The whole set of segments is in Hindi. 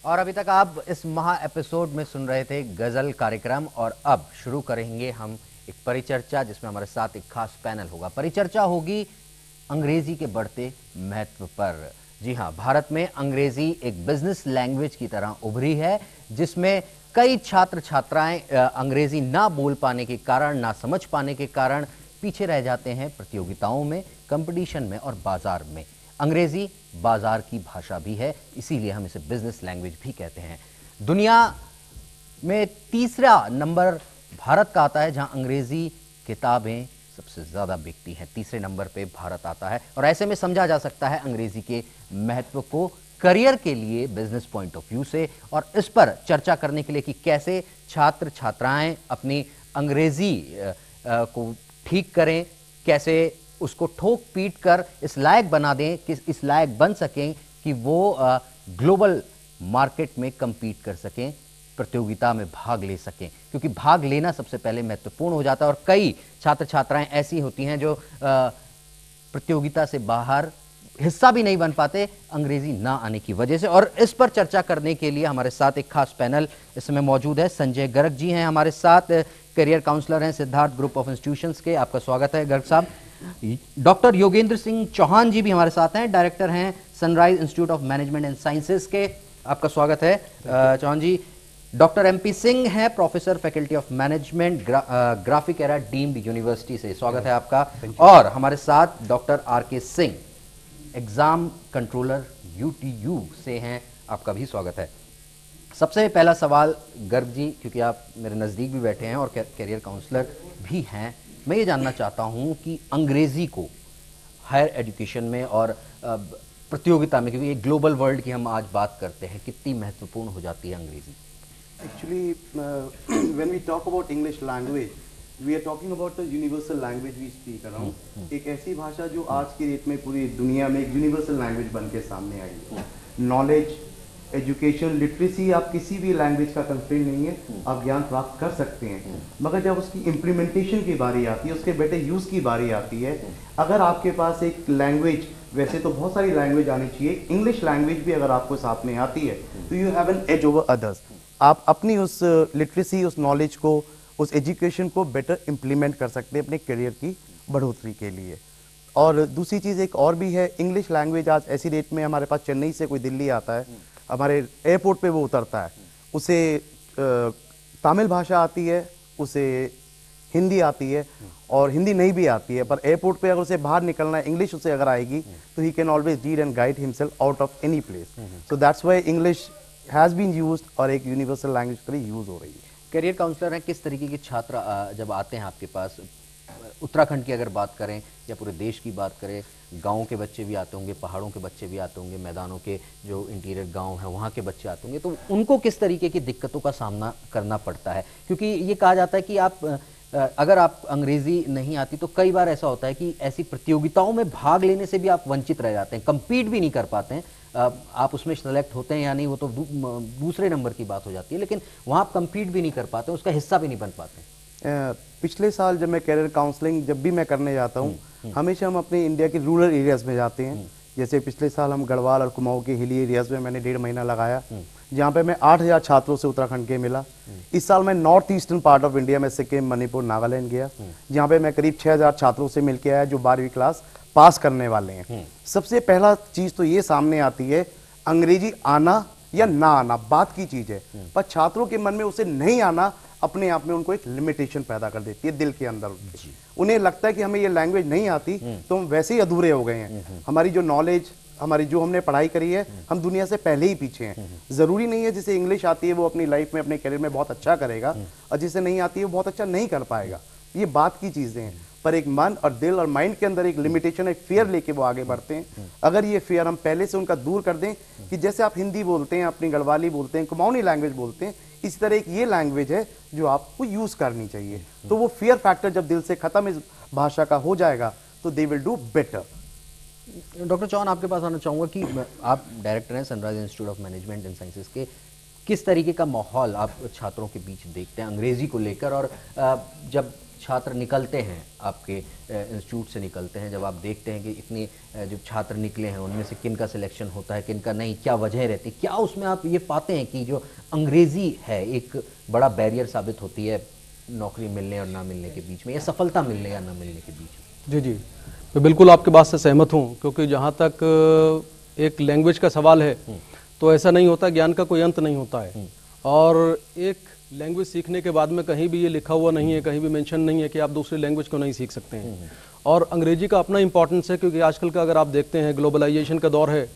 और अभी तक आप इस महा एपिसोड में सुन रहे थे गजल कार्यक्रम और अब शुरू करेंगे हम एक परिचर्चा जिसमें हमारे साथ एक खास पैनल होगा। परिचर्चा होगी अंग्रेजी के बढ़ते महत्व पर। जी हाँ, भारत में अंग्रेजी एक बिजनेस लैंग्वेज की तरह उभरी है जिसमें कई छात्र छात्राएं अंग्रेजी ना बोल पाने के कारण, ना समझ पाने के कारण पीछे रह जाते हैं प्रतियोगिताओं में, कंपटीशन में और बाजार में। अंग्रेजी बाजार की भाषा भी है, इसीलिए हम इसे बिजनेस लैंग्वेज भी कहते हैं। दुनिया में तीसरा नंबर भारत का आता है जहां अंग्रेजी किताबें सबसे ज्यादा बिकती हैं। तीसरे नंबर पे भारत आता है और ऐसे में समझा जा सकता है अंग्रेजी के महत्व को करियर के लिए बिजनेस पॉइंट ऑफ व्यू से। और इस पर चर्चा करने के लिए कि कैसे छात्र छात्राएं अपनी अंग्रेजी को ठीक करें, कैसे उसको ठोक पीट कर इस लायक बना दें कि इस लायक बन सकें कि वो ग्लोबल मार्केट में compete कर सकें, प्रतियोगिता में भाग ले सकें। क्योंकि भाग लेना सबसे पहले महत्वपूर्ण हो जाता है और कई छात्र छात्राएं ऐसी होती हैं जो प्रतियोगिता से बाहर हिस्सा भी नहीं बन पाते अंग्रेजी ना आने की वजह से। और इस पर चर्चा करने के लिए हमारे साथ एक खास पैनल इसमें मौजूद है। संजय गर्ग जी हैं हमारे साथ, करियर काउंसलर हैं सिद्धार्थ ग्रुप ऑफ इंस्टीट्यूशंस के। आपका स्वागत है गर्ग साहब। डॉक्टर योगेंद्र सिंह चौहान जी भी हमारे साथ हैं, डायरेक्टर हैं Sunrise Institute of Management and Sciences के। आपका स्वागत है चौहान जी। डॉक्टर एमपी सिंह हैं, professor faculty of management, Graphic Era Deemed University से। स्वागत है आपका। और हमारे साथ doctor RK Singh, exam controller UTU से हैं। आपका भी स्वागत है। सबसे पहला सवाल गर्ग जी, क्योंकि आप मेरे नज़दीक भी बैठे हैं और करियर काउंसलर भी हैं, मैं ये जानना चाहता हूँ कि अंग्रेज़ी को हायर एजुकेशन में और प्रतियोगिता में, क्योंकि एक ग्लोबल वर्ल्ड की हम आज बात करते हैं, कितनी महत्वपूर्ण हो जाती है अंग्रेज़ी? Actually, when we talk about English language, we are talking about the universal language we speak around. एक ऐसी भाषा जो आज की डेट में पूरी दुनिया में एक यूनिवर्सल लैंग्वेज बन के सामने आई है। नॉलेज, एजुकेशन, लिटरेसी, आप किसी भी लैंग्वेज का कंस्ट्रेंट नहीं है, आप ज्ञान प्राप्त कर सकते हैं। मगर जब उसकी इम्प्लीमेंटेशन की बारी आती है, उसके बेटे यूज़ की बारी आती है, अगर आपके पास एक लैंग्वेज, वैसे तो बहुत सारी लैंग्वेज आनी चाहिए, इंग्लिश लैंग्वेज भी अगर आपको साथ में आती है तो you have an edge over others. आप अपनी उस लिटरेसी, उस नॉलेज को, उस एजुकेशन को बेटर इम्प्लीमेंट कर सकते हैं अपने करियर की बढ़ोतरी के लिए। और दूसरी चीज़ एक और भी है, इंग्लिश लैंग्वेज आज ऐसी डेट में हमारे पास चेन्नई से कोई दिल्ली आता है, हमारे एयरपोर्ट पे वो उतरता है, उसे तमिल भाषा आती है, उसे हिंदी आती है और हिंदी नहीं भी आती है, पर एयरपोर्ट पे अगर उसे बाहर निकलना है, इंग्लिश उसे अगर आएगी तो he can always lead and guide himself out of any place. So that's why English has been used और एक यूनिवर्सल लैंग्वेज पर यूज हो रही है। करियर काउंसलर हैं, किस तरीके के छात्र जब आते हैं आपके पास, उत्तराखंड की अगर बात करें या पूरे देश की बात करें, गाँव के बच्चे भी आते होंगे, पहाड़ों के बच्चे भी आते होंगे, मैदानों के जो इंटीरियर गांव हैं वहाँ के बच्चे आते होंगे, तो उनको किस तरीके की दिक्कतों का सामना करना पड़ता है? क्योंकि ये कहा जाता है कि आप अगर आप अंग्रेज़ी नहीं आती तो कई बार ऐसा होता है कि ऐसी प्रतियोगिताओं में भाग लेने से भी आप वंचित रह जाते हैं, कम्पीट भी नहीं कर पाते हैं। आप उसमें सेलेक्ट होते हैं या नहीं वो तो दूसरे नंबर की बात हो जाती है, लेकिन वहाँ आप कम्पीट भी नहीं कर पाते, उसका हिस्सा भी नहीं बन पाते। पिछले साल जब मैं करियर काउंसलिंग जब भी मैं करने जाता हूँ, हमेशा हम अपने इंडिया के रूरल एरियाज़ में जाते हैं। जैसे पिछले साल हम गढ़वाल और कुमाऊँ के हिली एरियाज़ में मैंने 1.5 महीना लगाया, जहाँ पे मैं 8000 छात्रों से उत्तराखंड के मिला। इस साल मैं north eastern part of India में सिक्किम, मणिपुर, नागालैंड गया, जहाँ पे मैं करीब 6000 छात्रों से मिल के आया जो 12वीं क्लास पास करने वाले हैं। सबसे पहला चीज़ तो ये सामने आती है, अंग्रेजी आना या ना आना बात की चीज़ है, पर छात्रों के मन में उसे नहीं आना अपने आप में उनको एक लिमिटेशन पैदा कर देती है दिल के अंदर। उन्हें लगता है कि हमें ये लैंग्वेज नहीं आती तो हम वैसे ही अधूरे हो गए हैं, हमारी जो नॉलेज, हमारी जो हमने पढ़ाई करी है, हम दुनिया से पहले ही पीछे हैं। ज़रूरी नहीं है जिसे इंग्लिश आती है वो अपनी लाइफ में, अपने करियर में बहुत अच्छा करेगा, और जिसे नहीं आती है वो बहुत अच्छा नहीं कर पाएगा। ये बात की चीज़ें हैं, पर एक मन और दिल और माइंड के अंदर एक लिमिटेशन, एक फियर लेके वो आगे बढ़ते हैं। अगर ये फियर हम पहले से उनका दूर कर दें कि जैसे आप हिंदी बोलते हैं, अपनी गढ़वाली बोलते हैं, कुमाऊनी लैंग्वेज बोलते हैं, इस तरह एक ये लैंग्वेज है जो आपको यूज़ करनी चाहिए, तो वो फियर फैक्टर जब दिल से ख़त्म इस भाषा का हो जाएगा तो they will do better. Doctor Chauhan, आपके पास आना चाहूँगा कि आप डायरेक्टर हैं Sunrise Institute of Management and Sciences के, किस तरीके का माहौल आप छात्रों के बीच देखते हैं अंग्रेजी को लेकर? और जब छात्र निकलते हैं आपके इंस्टीट्यूट से निकलते हैं, जब आप देखते हैं कि इतने जो छात्र निकले हैं उनमें से किन का सिलेक्शन होता है, किन का नहीं, क्या वजह रहती है, क्या उसमें आप ये पाते हैं कि जो अंग्रेज़ी है एक बड़ा बैरियर साबित होती है नौकरी मिलने और ना मिलने के बीच में, या सफलता मिलने या ना मिलने के बीच में? जी जी, मैं बिल्कुल आपके बात से सहमत हूँ, क्योंकि जहाँ तक एक लैंग्वेज का सवाल है तो ऐसा नहीं होता, ज्ञान का कोई अंत नहीं होता है। और एक लैंग्वेज सीखने के बाद में कहीं भी ये लिखा हुआ नहीं है, कहीं भी मेंशन नहीं है कि आप दूसरी लैंग्वेज को नहीं सीख सकते हैं। और अंग्रेजी का अपना इंपॉर्टेंस है, क्योंकि आजकल का अगर आप देखते हैं ग्लोबलाइजेशन का दौर है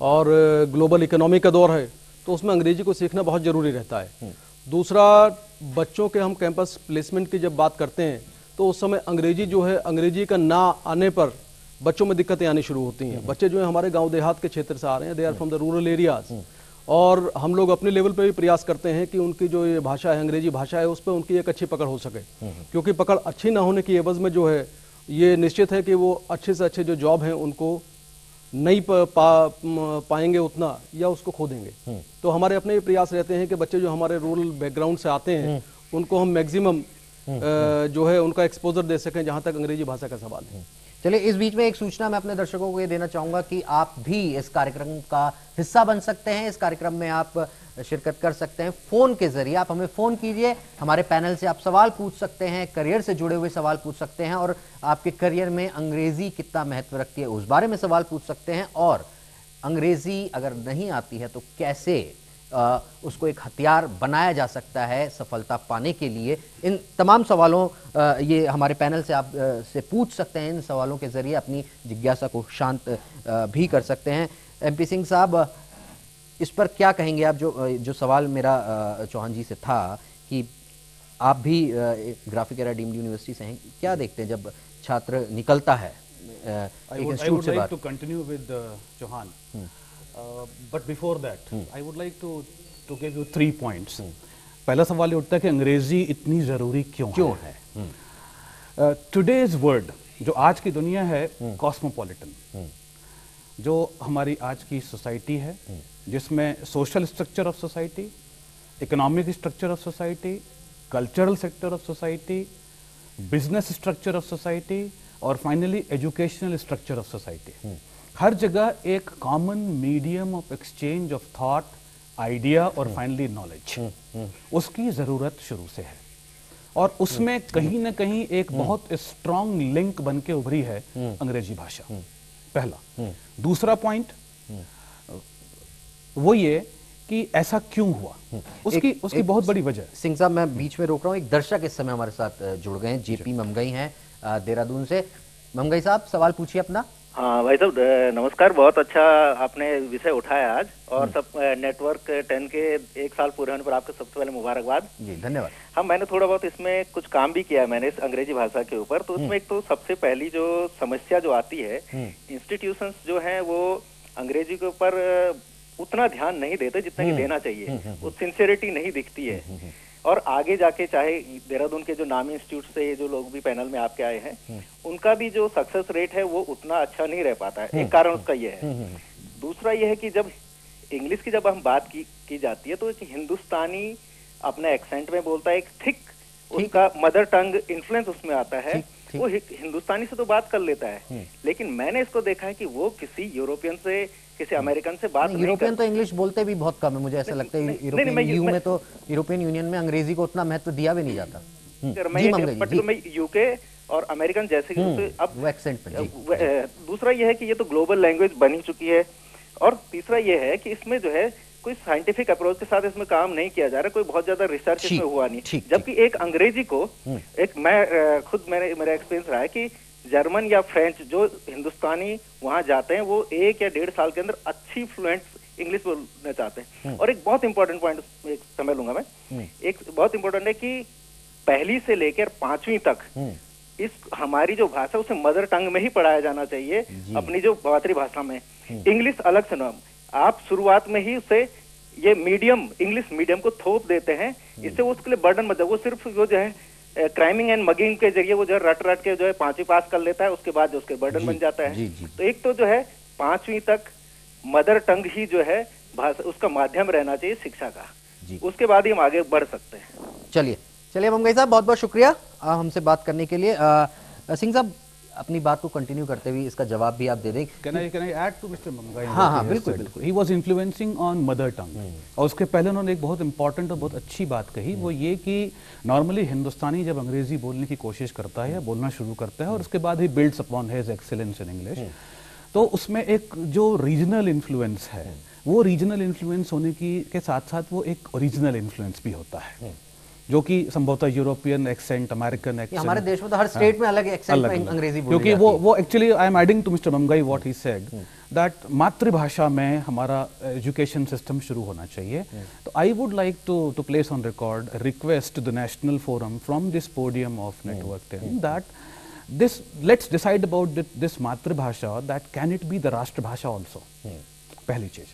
और ग्लोबल इकोनॉमी का दौर है, तो उसमें अंग्रेजी को सीखना बहुत ज़रूरी रहता है। दूसरा, बच्चों के हम कैंपस प्लेसमेंट की जब बात करते हैं तो उस समय अंग्रेजी जो है, अंग्रेजी का ना आने पर बच्चों में दिक्कतें आनी शुरू होती हैं। बच्चे जो है हमारे गांव देहात के क्षेत्र से आ रहे हैं, they are from the rural areas, और हम लोग अपने लेवल पे भी प्रयास करते हैं कि उनकी जो ये भाषा है, अंग्रेजी भाषा है, उस पर उनकी एक अच्छी पकड़ हो सके। क्योंकि पकड़ अच्छी ना होने की एवज में जो है, ये निश्चित है कि वो अच्छे से अच्छे जो जॉब हैं उनको नहीं पाएंगे उतना, या उसको खो देंगे। तो हमारे अपने प्रयास रहते हैं कि बच्चे जो हमारे रूरल बैकग्राउंड से आते हैं उनको हम मैक्सिमम जो है उनका एक्सपोजर दे सकें जहाँ तक अंग्रेजी भाषा का सवाल है। चलिए, इस बीच में एक सूचना मैं अपने दर्शकों को ये देना चाहूंगा कि आप भी इस कार्यक्रम का हिस्सा बन सकते हैं। इस कार्यक्रम में आप शिरकत कर सकते हैं फोन के जरिए। आप हमें फोन कीजिए, हमारे पैनल से आप सवाल पूछ सकते हैं, करियर से जुड़े हुए सवाल पूछ सकते हैं, और आपके करियर में अंग्रेजी कितना महत्व रखती है उस बारे में सवाल पूछ सकते हैं। और अंग्रेजी अगर नहीं आती है तो कैसे उसको एक हथियार बनाया जा सकता है सफलता पाने के लिए, इन तमाम सवालों ये हमारे पैनल से आप से पूछ सकते हैं। इन सवालों के जरिए अपनी जिज्ञासा को शांत भी कर सकते हैं। MP सिंह साहब, इस पर क्या कहेंगे आप? जो सवाल मेरा चौहान जी से था कि आप भी ग्राफिक एरा डीम्ड यूनिवर्सिटी से हैं, क्या देखते हैं जब छात्र निकलता है एक इंस्टीट्यूट से बाहर? to continue with Chauhan. But before that, I would like to give you 3 points. पहला सवाल ये उठता है कि अंग्रेजी इतनी जरूरी क्यों है? Today's world, जो आज की दुनिया है, कॉस्मोपॉलिटन, जो हमारी आज की सोसाइटी है, जिसमें social structure of society, economic structure of society, cultural sector of society, business structure of society, और finally educational structure of society, हर जगह एक common medium of exchange of thought, idea और फाइनली नॉलेज, उसकी जरूरत शुरू से है। और उसमें कहीं ना कहीं एक बहुत स्ट्रांग लिंक बन के उभरी है अंग्रेजी भाषा, पहला। दूसरा पॉइंट वो ये कि ऐसा क्यों हुआ, उसकी बहुत बड़ी वजह। सिंह साहब, मैं बीच में रोक रहा हूँ, एक दर्शक इस समय हमारे साथ जुड़ गए हैं, JP ममगई हैं देहरादून से। ममगई साहब, सवाल पूछिए अपना। हाँ भाई साहब, नमस्कार। बहुत अच्छा आपने विषय उठाया आज, और सब नेटवर्क 10 के 1 साल पूरे होने पर आपको सबसे पहले मुबारकबाद जी। धन्यवाद। हाँ, मैंने थोड़ा बहुत इसमें कुछ काम भी किया है मैंने इस अंग्रेजी भाषा के ऊपर। तो उसमें एक तो सबसे पहली जो समस्या जो आती है, इंस्टीट्यूशंस जो हैं वो अंग्रेजी के ऊपर उतना ध्यान नहीं देते जितना कि देना चाहिए। वो सिंसियरिटी नहीं दिखती है। और आगे जाके चाहे देहरादून के जो नामी इंस्टीट्यूट से ये जो लोग भी पैनल में आपके आए हैं, उनका भी जो सक्सेस रेट है वो उतना अच्छा नहीं रह पाता है। एक कारण उसका ये है। दूसरा ये है कि जब इंग्लिश की जब हम बात की जाती है तो एक हिंदुस्तानी अपने एक्सेंट में बोलता है, एक थिक उसका मदर टंग इन्फ्लुएंस उसमें आता है। वो हिंदुस्तानी से तो बात कर लेता है, लेकिन मैंने इसको देखा है कि वो किसी यूरोपियन से, किसी अमेरिकन से बात नहीं। यूरोपियन तो इंग्लिश बोलते भी बहुत कम है, मुझे ऐसा लगता है। यूरोपियन यूनियन में अंग्रेजी को उतना महत्व दिया भी नहीं जाता। मैं यूके और अमेरिकन जैसे अब वो एक्सेंट पे। दूसरा ये है कि ये तो ग्लोबल लैंग्वेज बन ही चुकी है। और तीसरा ये है कि इसमें जो है कोई साइंटिफिक अप्रोच के साथ इसमें काम नहीं किया जा रहा, कोई बहुत ज्यादा रिसर्च इसमें हुआ नहीं। जबकि एक अंग्रेजी को मैं खुद मेरा एक्सपीरियंस रहा है कि जर्मन या फ्रेंच जो हिंदुस्तानी वहां जाते हैं वो 1 या 1.5 साल के अंदर अच्छी फ्लुएंट इंग्लिश बोलना चाहते हैं। और एक बहुत इंपॉर्टेंट पॉइंट समय लूंगा मैं, एक बहुत इंपॉर्टेंट है कि पहली से लेकर 5वीं तक इस हमारी जो भाषा उसे मदर टंग में ही पढ़ाया जाना चाहिए, अपनी जो मातृभाषा में। इंग्लिश अलग से ना, आप शुरुआत में ही उसे ये मीडियम, इंग्लिश मीडियम को थोप देते हैं, इससे वो उसके लिए बर्डन मत, वो सिर्फ वो जो है क्राइमिंग एंड मगिंग के जरिए वो जो है रट के जो है 5वीं पास कर लेता है, उसके बाद जो उसके बर्डन बन जाता है। तो एक तो जो है 5वीं तक मदर टंग ही जो है भाषा उसका माध्यम रहना चाहिए शिक्षा का, उसके बाद ही हम आगे बढ़ सकते हैं। चलिए ममगई साहब, बहुत बहुत शुक्रिया हमसे बात करने के लिए। सिंह साहब, अपनी बात को कंटिन्यू करते हुए इसका जवाब भी आप दे दें। Can I add to Mr. Mamgai? हाँ, बिल्कुल बिल्कुल। He was influencing on mother tongue. और उसके पहले उन्होंने एक बहुत इंपॉर्टेंट और बहुत अच्छी बात कही, वो ये कि नॉर्मली हिंदुस्तानी जब अंग्रेजी बोलने की कोशिश करता है या बोलना शुरू करता है और उसके बाद he builds upon his excellence in English, तो उसमें एक जो रीजनल इन्फ्लुएंस है, वो रीजनल इन्फ्लुएंस होने की के साथ साथ वो एक ओरिजिनल इन्फ्लुएंस भी होता है, जो कि संभवतः यूरोपियन एक्सेंट, अमेरिकन एक्सेंट, हमारे देश में तो हर स्टेट में अलग एक्सेंट में अंग्रेजी बोली क्योंकि वो actually I am adding to mister Mamgai what he said that मातृभाषा में हमारा एजुकेशन सिस्टम शुरू होना चाहिए। तो I would like to place on record request the national forum from this podium of network 10 that this let's decide about this मातृभाषा, that can it be the राष्ट्रभाषा also, पहली चीज।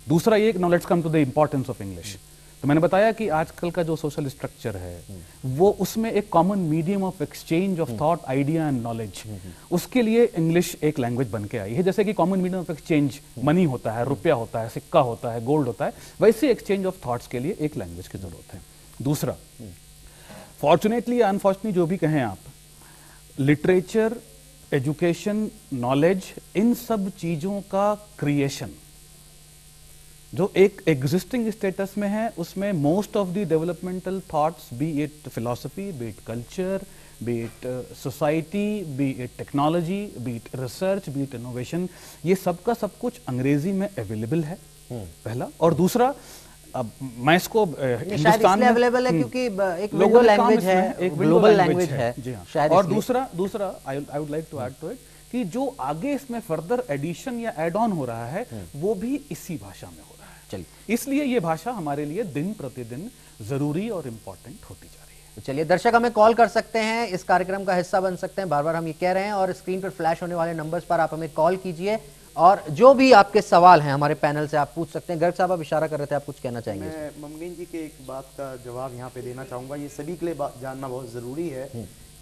दूसरा ये, now let's come to the importance of English। तो मैंने बताया कि आजकल का जो सोशल स्ट्रक्चर है वो उसमें एक common medium of exchange of thought, idea and knowledge, उसके लिए इंग्लिश एक लैंग्वेज बन के आई है। जैसे कि common medium of exchange money होता है, रुपया होता है, सिक्का होता है, गोल्ड होता है, वैसे एक्सचेंज ऑफ थॉट्स के लिए एक लैंग्वेज की जरूरत है। दूसरा, फॉर्चुनेटली या अनफॉर्चुनेटली जो भी कहें आप, लिटरेचर, एजुकेशन, नॉलेज, इन सब चीजों का क्रिएशन जो एक एग्जिस्टिंग स्टेटस में है, उसमें most of the developmental thoughts, B it philosophy, B it culture, B it society, B it technology, B it research, B it innovation, ये सब का सब कुछ अंग्रेजी में अवेलेबल है, पहला। और दूसरा, अब मैं इसको हिंदुस्तान में अवेलेबल है क्योंकि एक विंडो लैंग्वेज है, एक ग्लोबल लैंग्वेज है, शायद। और दूसरा I would like to add to it कि जो आगे इसमें फर्दर एडिशन या एड ऑन हो रहा है वो भी इसी भाषा में हो रहा है। चलिए, इसलिए ये भाषा हमारे लिए दिन प्रतिदिन जरूरी और इम्पोर्टेंट होती जा रही है। तो चलिए, दर्शक हमें कॉल कर सकते हैं, इस कार्यक्रम का हिस्सा बन सकते हैं, बार बार हम ये कह रहे हैं, और स्क्रीन पर फ्लैश होने वाले नंबर्स पर आप हमें कॉल कीजिए और जो भी आपके सवाल हैं हमारे पैनल से आप पूछ सकते हैं। गर्ग साहब, आप इशारा कर रहे थे, आप कुछ कहना चाहेंगे? मैं ममगीन जी के एक बात का जवाब यहाँ पे देना चाहूँगा। ये सभी के लिए जानना बहुत ज़रूरी है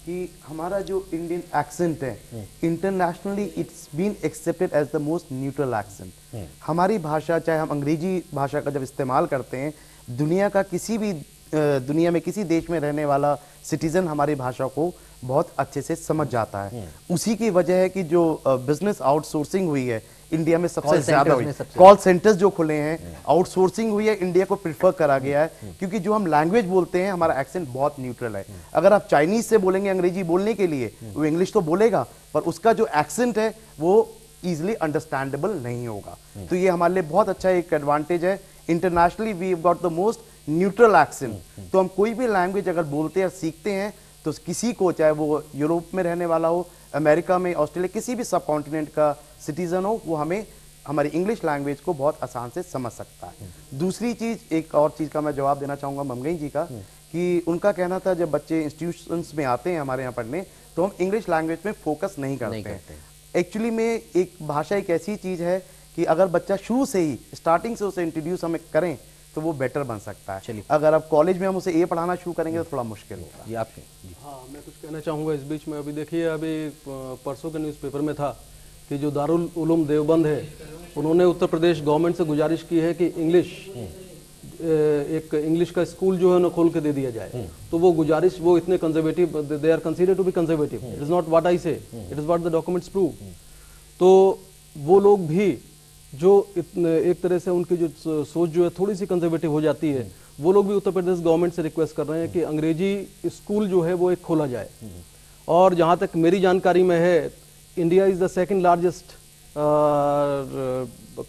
कि हमारा जो इंडियन एक्सेंट है, internationally it's been accepted as the most neutral accent. हमारी भाषा, चाहे हम अंग्रेजी भाषा का जब इस्तेमाल करते हैं, दुनिया का किसी भी दुनिया में किसी देश में रहने वाला सिटीजन हमारी भाषा को बहुत अच्छे से समझ जाता है। उसी की वजह है कि जो बिजनेस आउटसोर्सिंग हुई है इंडिया में सबसे ज्यादा हुई, कॉल सेंटर्स जो खुले हैं, आउटसोर्सिंग हुई है, इंडिया को प्रिफर करा गया है, क्योंकि जो हम लैंग्वेज बोलते हैं हमारा एक्सेंट बहुत न्यूट्रल है। अगर आप चाइनीज से बोलेंगे अंग्रेजी बोलने के लिए, वो इंग्लिश तो बोलेगा पर उसका जो एक्सेंट है वो इजिली अंडरस्टैंडेबल नहीं होगा। तो ये हमारे लिए बहुत अच्छा एक एडवांटेज है। Internationally we have got the most neutral accent. तो हम कोई भी लैंग्वेज अगर बोलते हैं, सीखते हैं, तो किसी को, चाहे वो यूरोप में रहने वाला हो, अमेरिका में, ऑस्ट्रेलिया, किसी भी सब कॉन्टिनेंट का सिटीजन हो, वो हमें हमारी इंग्लिश लैंग्वेज को बहुत आसान से समझ सकता है। दूसरी चीज, एक और चीज का मैं जवाब देना चाहूंगा ममगई जी का, कि उनका कहना था जब बच्चे इंस्टीट्यूशंस में आते हैं हमारे यहाँ पढ़ने, तो हम इंग्लिश लैंग्वेज में फोकस नहीं करते हैं। एक्चुअली में एक भाषा एक ऐसी चीज है कि अगर बच्चा शुरू से ही, स्टार्टिंग से उसे इंट्रोड्यूस हमें करें तो वो बेटर बन सकता है। चलिए, अगर आप कॉलेज में हम उसे ए पढ़ाना शुरू करेंगे तो थोड़ा मुश्किल होगा। जी, आपके हाँ, मैं कुछ कहना चाहूँगा इस बीच में। अभी देखिए, अभी परसों के न्यूज़पेपर में था कि जो दारुल उलूम देवबंद है, उन्होंने उत्तर प्रदेश गवर्नमेंट से गुजारिश की है कि एक इंग्लिश का स्कूल जो है ना खोल के दे दिया जाए। तो वो गुजारिश, वो इतने conservative, they are considered to be conservative, it is not what I say, it is what the documents prove. तो वो लोग भी जो एक तरह से उनकी जो सोच जो है थोड़ी सी कंजर्वेटिव हो जाती है, वो लोग भी उत्तर प्रदेश गवर्नमेंट से रिक्वेस्ट कर रहे हैं कि अंग्रेजी स्कूल जो है वो एक खोला जाए। और जहाँ तक मेरी जानकारी में है, India is the second largest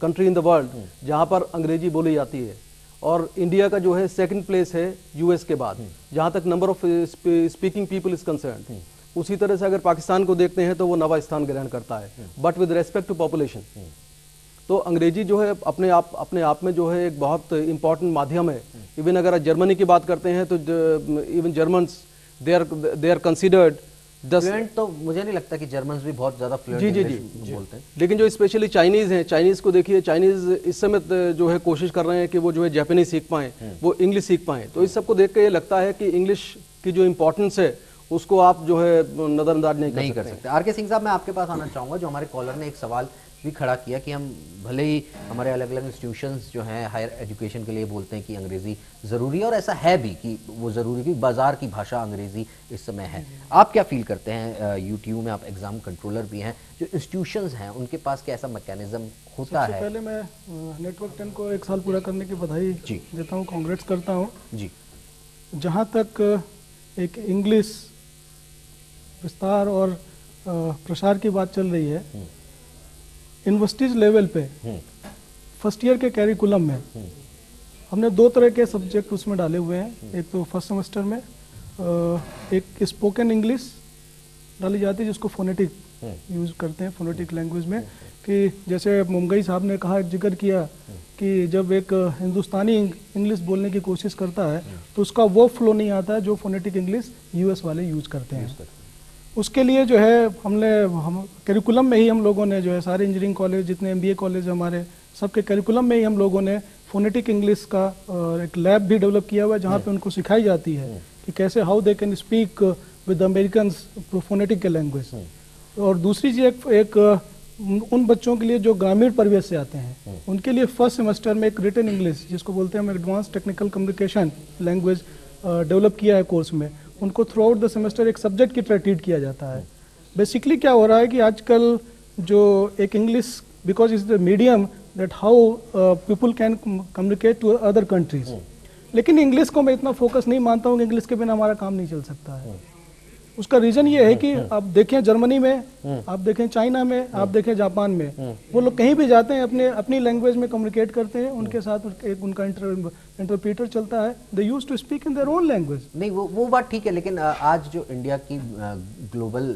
country in the world जहाँ पर अंग्रेजी बोली जाती है, और इंडिया का जो है सेकंड प्लेस है यूएस के बाद, जहाँ तक number of speaking people is concerned. उसी तरह से अगर पाकिस्तान को देखते हैं तो वो 9वां स्थान ग्रहण करता है, but with respect to population. तो अंग्रेजी जो है अपने आप में जो है एक बहुत इंपॉर्टेंट माध्यम है। इवन अगर जर्मनी की बात करते हैं तो even Germans they are considered fluent. तो मुझे नहीं लगता कि जर्मन्स भी बहुत ज्यादा फ्लुएंट जी बोलते हैं। लेकिन जो स्पेशली चाइनीज हैं, चाइनीज को देखिए, चाइनीज इस समय जो है कोशिश कर रहे हैं कि वो जो है जापानीज सीख पाएं, वो इंग्लिश सीख पाएं। तो इस सबको देख के ये लगता है कि इंग्लिश की जो इम्पोर्टेंस है उसको आप जो है नजरअंदाज नहीं कर सकते। आर के सिंह साहब, मैं आपके पास आना चाहूंगा। जो हमारे कॉलर ने एक सवाल भी खड़ा किया कि हम भले ही हमारे अलग अलग इंस्टीट्यूशंस जो हैं हायर एजुकेशन के लिए बोलते हैं कि अंग्रेज़ी ज़रूरी है, और ऐसा है भी कि वो ज़रूरी, कि बाज़ार की भाषा अंग्रेज़ी इस समय है। आप क्या फील करते हैं, यूटीयू में आप एग्ज़ाम कंट्रोलर भी हैं, जो इंस्टीट्यूशंस हैं उनके पास क्या ऐसा मैकेनिज्म होता है? पहले मैं नेटवर्क 10 को 1 साल पूरा करने की बधाई देता हूँ, कांग्रेट्स करता हूँ जी। जहाँ तक एक इंग्लिश विस्तार और प्रसार की बात चल रही है, यूनिवर्सिटीज लेवल पे फर्स्ट ईयर के कैरिकुलम में हमने 2 तरह के सब्जेक्ट उसमें डाले हुए हैं। एक तो फर्स्ट सेमेस्टर में एक स्पोकन इंग्लिश डाली जाती है जिसको फोनेटिक यूज़ करते हैं, फोनेटिक लैंग्वेज में, कि जैसे मुंगई साहब ने कहा, जिक्र किया कि जब एक हिंदुस्तानी इंग्लिश बोलने की कोशिश करता है तो उसका वो फ्लो नहीं आता है जो फोनेटिक इंग्लिश यूएस वाले यूज़ करते हैं। उसके लिए जो है हम करिकुलम में ही हम लोगों ने जो है सारे इंजीनियरिंग कॉलेज, जितने एमबीए कॉलेज हमारे, सबके करिकुलम में ही हम लोगों ने फोनेटिक इंग्लिश का एक लैब भी डेवलप किया हुआ है जहाँ पे उनको सिखाई जाती है कि कैसे how they can speak with American phonetic के लैंग्वेज। और दूसरी चीज़ एक उन बच्चों के लिए जो ग्रामीण परिवेश से आते हैं उनके लिए फर्स्ट सेमेस्टर में एक रिटन इंग्लिश, जिसको बोलते हैं हम advance technical communication language, develop किया है कोर्स में। उनको थ्रू आउट द सेमेस्टर एक सब्जेक्ट की तरह ट्रीट किया जाता है। बेसिकली क्या हो रहा है कि आजकल जो एक English, because is the medium that how people can communicate to other countries, लेकिन इंग्लिश को मैं इतना फोकस नहीं मानता हूँ कि इंग्लिश के बिना हमारा काम नहीं चल सकता है। उसका रीजन ये है कि आप देखें जर्मनी में, आप देखें चाइना में, आप देखें जापान में, वो लोग कहीं भी जाते हैं अपनी लैंग्वेज में कम्युनिकेट करते हैं, उनके साथ एक उनका इंटरप्रीटर चलता है, they used to speak in their own language. नहीं, वो बात ठीक है, लेकिन आज जो इंडिया की ग्लोबल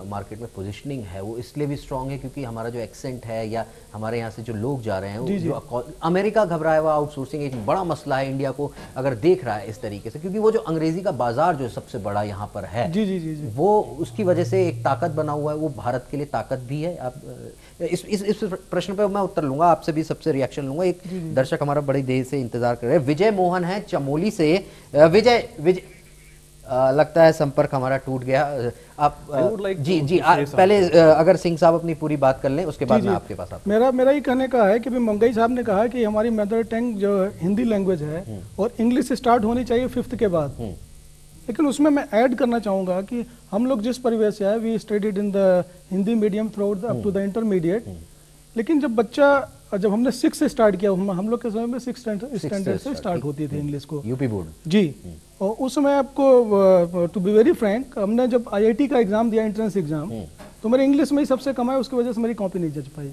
मार्केट में पोजीशनिंग है वो इसलिए भी स्ट्रांग है क्योंकि हमारा जो एक्सेंट है, या हमारे यहाँ से जो लोग जा रहे हैं, जो अमेरिका घबराया हुआ आउटसोर्सिंग एक बड़ा मसला है इंडिया को अगर देख रहा है इस तरीके से, क्योंकि वो जो अंग्रेजी का बाजार जो सबसे बड़ा यहाँ पर है, वो उसकी वजह से एक ताकत बना हुआ है, वो भारत के लिए ताकत भी है। आप इस प्रश्न पर मैं उत्तर लूंगा, आपसे भी सबसे रिएक्शन लूंगा। एक दर्शक हमारा बड़ी देर से इंतजार कर रहे हैं, विजय मोहन है चमोली से। विजय लगता है संपर्क हमारा टूट गया। आप जी पहले अगर सिंह साहब अपनी पूरी बात कर लें, उसके बाद मैं आपके पास आता हूं। मेरा ये कहने का है कि मंगई साहब ने कहा कि हमारी मदर टंग जो हिंदी लैंग्वेज है और इंग्लिश स्टार्ट होनी चाहिए 5th के बाद, लेकिन उसमें मैं ऐड करना चाहूँगा कि हम लोग जिस परिवेश से आए, we studied in the Hindi medium throughout up to the intermediate, लेकिन जब हमने 6 से स्टार्ट किया, हम लोग के समय में 6 स्टैंडर्ड से स्टार्ट होती थी इंग्लिश को, यूपी बोर्ड जी। और उस समय आपको टू बी वेरी फ्रैंक, हमने जब आईआईटी का एग्जाम दिया, एंट्रेंस एग्जाम, तो मेरे इंग्लिश में ही सबसे कम है, उसकी वजह से मेरी कॉपी नहीं जज पाई,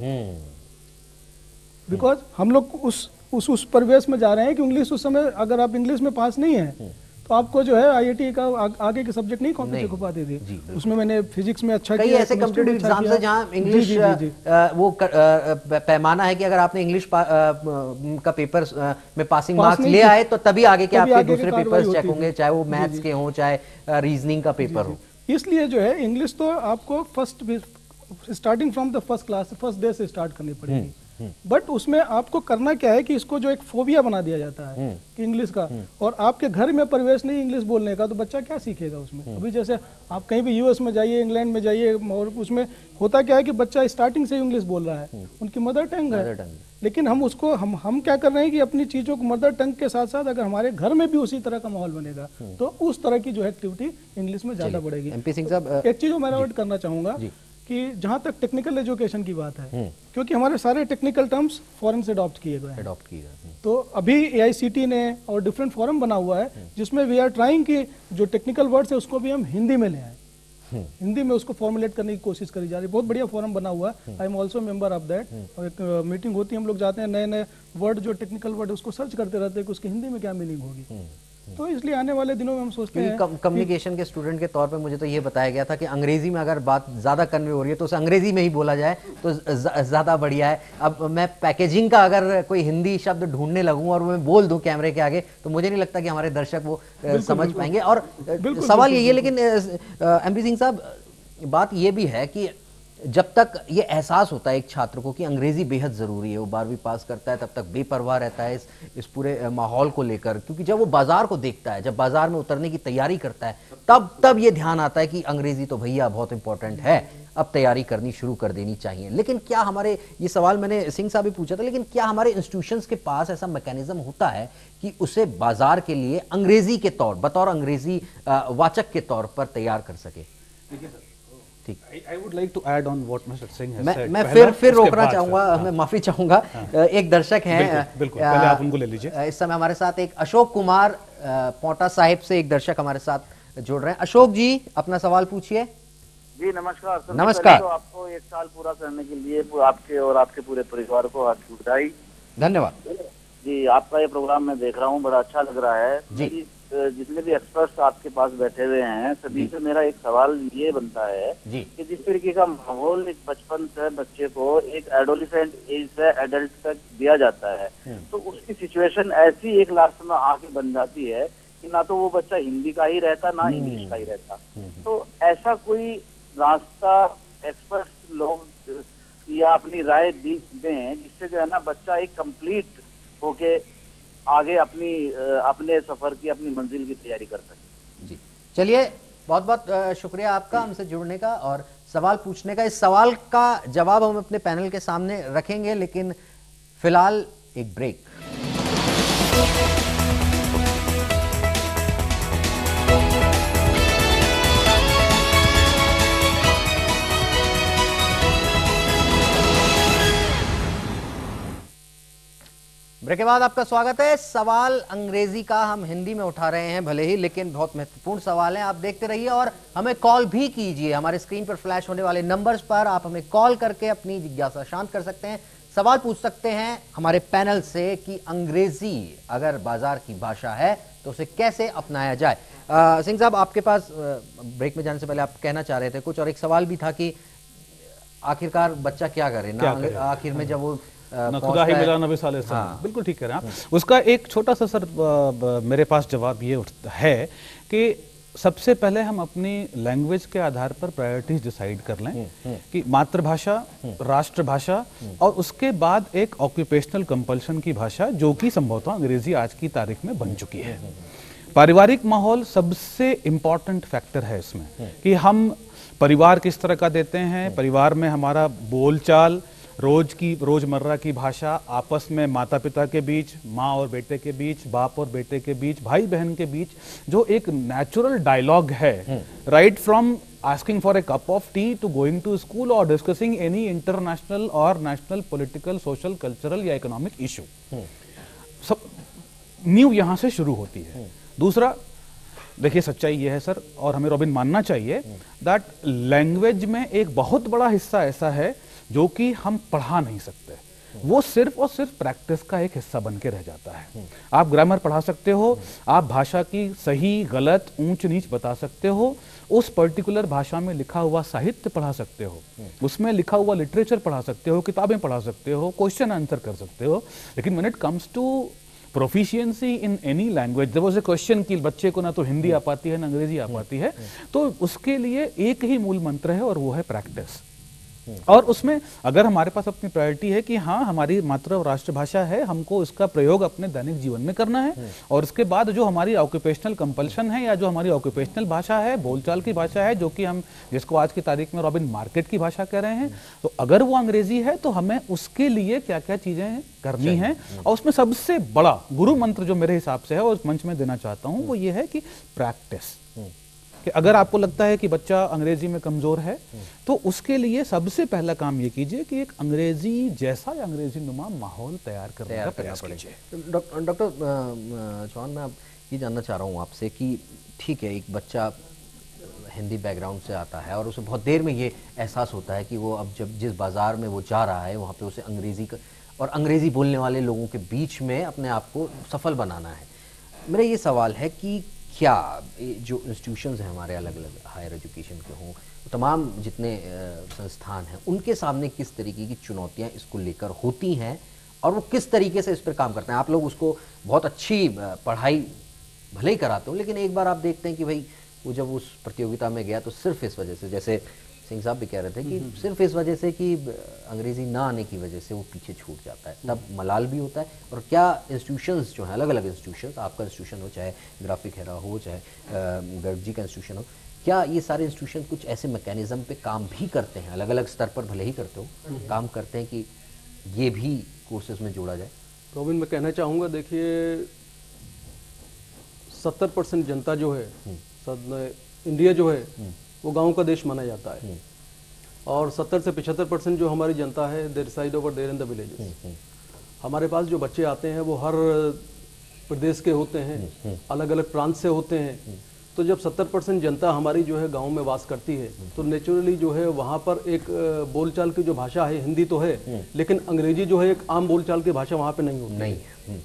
बिकॉज हम लोग उस परिवेश में जा रहे हैं कि इंग्लिश उस समय, अगर आप इंग्लिश में पास नहीं है तो आपको जो है आईआईटी का आगे के सब्जेक्ट नहीं कॉपी से पाते थे। उसमें मैंने फिजिक्स में अच्छा किया, ऐसे कॉम्पिटिटिव एग्जाम्स है जहां इंग्लिश वो पैमाना है कि अगर आपने इंग्लिश का पेपर में पासिंग मार्क्स ले आए तो तभी आगे के आपके दूसरे पेपर्स चेक होंगे, चाहे वो मैथ्स के हों चाहे रीजनिंग का पेपर हो। इसलिए जो है इंग्लिश तो आपको starting from the first class, first day से स्टार्ट करनी पड़ेगी। बट उसमें आपको करना क्या है कि इसको जो एक फोबिया बना दिया जाता है कि इंग्लिश का, और आपके घर में परिवेश नहीं इंग्लिश बोलने का, तो बच्चा क्या सीखेगा उसमें। अभी जैसे आप कहीं भी यूएस में जाइए, इंग्लैंड में जाइए, और उसमें होता क्या है कि बच्चा स्टार्टिंग से इंग्लिश बोल रहा है, उनकी मदर टंग है, लेकिन हम उसको हम क्या कर रहे हैं कि अपनी चीजों को मदर टंग के साथ साथ अगर हमारे घर में भी उसी तरह का माहौल बनेगा तो उस तरह की जो एक्टिविटी इंग्लिश में ज्यादा बढ़ेगी। एमपी सिंह साहब, एक चीज मैं ऐड करना चाहूंगा कि जहां तक टेक्निकल एजुकेशन की बात है, क्योंकि हमारे सारे टेक्निकल टर्म्स फॉरेन से अडॉप्ट किए गए हैं, तो अभी एआईसीटी ने और डिफरेंट फॉरम बना हुआ है जिसमें वी आर ट्राइंग कि जो टेक्निकल वर्ड्स है उसको भी हम हिंदी में ले आए, हिंदी में उसको फॉर्मुलेट करने की कोशिश करी जा रही है। बहुत बढ़िया फॉरम बना हुआ है, I am also member of that. और एक मीटिंग होती है, हम लोग जाते हैं, नए नए वर्ड जो टेक्निकल वर्ड उसको सर्च करते रहते हैं कि उसकी हिंदी में क्या मीनिंग होगी। तो इसलिए आने वाले दिनों में हम सोचते हैं, कम्युनिकेशन के स्टूडेंट के तौर पे मुझे तो ये बताया गया था कि अंग्रेजी में अगर बात ज़्यादा कन्वे हो रही है तो उसे अंग्रेजी में ही बोला जाए तो ज़्यादा बढ़िया है। अब मैं पैकेजिंग का अगर कोई हिंदी शब्द ढूंढने लगूं और मैं बोल दूं कैमरे के आगे तो मुझे नहीं लगता कि हमारे दर्शक वो समझ पाएंगे। और सवाल यही है, लेकिन एमपी सिंह साहब, बात ये भी है कि जब तक ये एहसास होता है एक छात्र को कि अंग्रेजी बेहद ज़रूरी है, वो 12वीं पास करता है, तब तक बेपरवाह रहता है इस पूरे माहौल को लेकर, क्योंकि जब वो बाजार को देखता है, जब बाजार में उतरने की तैयारी करता है, तब ये ध्यान आता है कि अंग्रेजी तो भैया बहुत इंपॉर्टेंट है। अब तैयारी करनी शुरू कर देनी चाहिए। लेकिन क्या हमारे, ये सवाल मैंने सिंह साहब भी पूछा था, लेकिन क्या हमारे इंस्टीट्यूशंस के पास ऐसा मैकेनिज्म होता है कि उसे बाजार के लिए अंग्रेजी के तौर, बतौर अंग्रेजी वाचक के तौर पर तैयार कर सके? ठीक, I would like to add on what Mr. Singh has said. मैं फिर रोकना चाहूंगा, मैं माफी चाहूंगा। एक दर्शक हैं, बिल्कुल, पहले आप उनको ले लीजिए। इस समय हमारे साथ एक अशोक कुमार पोटा साहिब से एक दर्शक हमारे साथ जुड़ रहे हैं। अशोक जी, अपना सवाल पूछिए। जी नमस्कार सर। नमस्कार। तो आपको 1 साल पूरा करने के लिए आपके और आपके पूरे परिवार को हाथ की बधाई। धन्यवाद जी। आपका ये प्रोग्राम मैं देख रहा हूँ, बड़ा अच्छा लग रहा है जी। जितने भी एक्सपर्ट्स आपके पास बैठे हुए हैं सभी से मेरा एक सवाल ये बनता है कि जिस तरीके का माहौल एक बचपन से बच्चे को एक एडोलेसेंट एज से एडल्ट तक दिया जाता है, तो उसकी सिचुएशन ऐसी एक लास्ट में आके बन जाती है कि ना तो वो बच्चा हिंदी का ही रहता ना इंग्लिश का ही रहता। तो ऐसा कोई रास्ता एक्सपर्ट लोग या अपनी राय दें जिससे जो है ना बच्चा एक कंप्लीट होके आगे अपने सफर की, अपनी मंजिल की तैयारी कर सके। जी चलिए, बहुत बहुत शुक्रिया आपका हमसे जुड़ने का और सवाल पूछने का। इस सवाल का जवाब हम अपने पैनल के सामने रखेंगे, लेकिन फिलहाल एक ब्रेक। ब्रेक के बाद आपका स्वागत है। सवाल अंग्रेजी का हम हिंदी में उठा रहे हैं भले ही, लेकिन बहुत महत्वपूर्ण सवाल है। आप देखते रहिए और हमें कॉल भी कीजिए। हमारे स्क्रीन पर फ्लैश होने वाले नंबर्स पर आप हमें कॉल करके अपनी जिज्ञासा शांत कर सकते हैं, सवाल पूछ सकते हैं हमारे पैनल से कि अंग्रेजी अगर बाजार की भाषा है तो उसे कैसे अपनाया जाए। सिंह साहब, आपके पास ब्रेक में जाने से पहले आप कहना चाह रहे थे कुछ, और एक सवाल भी था कि आखिरकार बच्चा क्या करे ना, आखिर में जब वो ना खुदा ही मिला नबी साले से। बिल्कुल ठीक कह रहे हैं आप। उसका एक छोटा सा सर मेरे पास जवाब ये है कि सबसे पहले हम अपनी लैंग्वेज के आधार पर प्रायोरिटीज डिसाइड कर लें कि मातृभाषा, राष्ट्रभाषा और उसके बाद एक ऑक्यूपेशनल कंपल्शन की भाषा जो कि संभवतः अंग्रेजी आज की तारीख में बन चुकी है। पारिवारिक माहौल सबसे इम्पॉर्टेंट फैक्टर है इसमें कि हम परिवार किस तरह का देते हैं, परिवार में हमारा बोलचाल, रोजमर्रा की भाषा, आपस में माता पिता के बीच, माँ और बेटे के बीच, बाप और बेटे के बीच, भाई बहन के बीच जो एक नेचुरल डायलॉग है, right from asking for a cup of tea to going to school और डिस्कसिंग एनी इंटरनेशनल और नेशनल पॉलिटिकल, सोशल, कल्चरल या इकोनॉमिक इशू, सब न्यू यहां से शुरू होती है। दूसरा, देखिए सच्चाई ये है सर, और हमें रॉबिन मानना चाहिए दैट लैंग्वेज में एक बहुत बड़ा हिस्सा ऐसा है जो कि हम पढ़ा नहीं सकते, वो सिर्फ और सिर्फ प्रैक्टिस का एक हिस्सा बन के रह जाता है। आप ग्रामर पढ़ा सकते हो, आप भाषा की सही गलत ऊंच नीच बता सकते हो, उस पर्टिकुलर भाषा में लिखा हुआ साहित्य पढ़ा सकते हो, उसमें लिखा हुआ लिटरेचर पढ़ा सकते हो, किताबें पढ़ा सकते हो, क्वेश्चन आंसर कर सकते हो, लेकिन when it comes to proficiency in any language, there was a question कि बच्चे को ना तो हिंदी आ पाती है ना अंग्रेजी आ पाती है, तो उसके लिए एक ही मूल मंत्र है और वो है प्रैक्टिस। और उसमें अगर हमारे पास अपनी प्रायोरिटी है कि हाँ हमारी मातृ और राष्ट्रभाषा है, हमको इसका प्रयोग अपने दैनिक जीवन में करना है, और इसके बाद जो हमारी ऑक्यूपेशनल कंपल्शन है या जो हमारी ऑक्यूपेशनल भाषा है, बोलचाल की भाषा है, जो कि हम जिसको आज की तारीख में रॉबिन मार्केट की भाषा कह रहे हैं, तो अगर वो अंग्रेजी है तो हमें उसके लिए क्या क्या चीजें करनी है। और उसमें सबसे बड़ा गुरु मंत्र जो मेरे हिसाब से है और उस मंच में देना चाहता हूं वो ये है कि प्रैक्टिस। कि अगर आपको लगता है कि बच्चा अंग्रेजी में कमजोर है तो उसके लिए सबसे पहला काम ये कीजिए कि एक अंग्रेजी जैसा या अंग्रेजी नुमा माहौल तैयार करने का प्रयास कीजिए। डॉक्टर चौहान, मैं ये जानना चाह रहा हूँ आपसे कि ठीक है, एक बच्चा हिंदी बैकग्राउंड से आता है और उसे बहुत देर में ये एहसास होता है कि वो अब जब जिस बाजार में वो जा रहा है वहाँ पे उसे अंग्रेजी और अंग्रेजी बोलने वाले लोगों के बीच में अपने आप को सफल बनाना है। मेरा ये सवाल है कि क्या जो इंस्टीट्यूशंस हैं हमारे अलग अलग हायर एजुकेशन के हों, तमाम जितने संस्थान हैं, उनके सामने किस तरीके की चुनौतियां इसको लेकर होती हैं और वो किस तरीके से इस पर काम करते हैं? आप लोग उसको बहुत अच्छी पढ़ाई भले ही कराते हो, लेकिन एक बार आप देखते हैं कि भाई वो जब उस प्रतियोगिता में गया तो सिर्फ इस वजह से, जैसे सिंह साहब भी कह रहे थे कि सिर्फ इस वजह से कि अंग्रेजी ना आने की वजह से वो पीछे छूट जाता है, तब मलाल भी होता है। और क्या इंस्टीट्यूशंस जो हैं, अलग अलग इंस्टीट्यूशंस, आपका इंस्टीट्यूशन हो चाहे ग्राफिक हेरा हो चाहे गर्ग जी का इंस्टीट्यूशन हो, क्या ये सारे इंस्टीट्यूशन कुछ ऐसे मैकेनिज्म पे काम भी करते हैं, अलग अलग स्तर पर भले ही करते हो, काम करते हैं कि ये भी कोर्सेज में जोड़ा जाए? रोबिन, मैं कहना चाहूँगा, देखिए 70% जनता जो है, इंडिया जो है वो गांव का देश माना जाता है, और 70 से 75% जो हमारी जनता है they reside over there in the villages. हमारे पास जो बच्चे आते हैं वो हर प्रदेश के होते हैं, अलग अलग प्रांत से होते हैं। तो जब 70% जनता हमारी जो है गांव में वास करती है तो नेचुरली जो है वहाँ पर एक बोलचाल की जो भाषा है, हिंदी तो है लेकिन अंग्रेजी जो है एक आम बोलचाल की भाषा वहाँ पे नहीं होती नहीं है।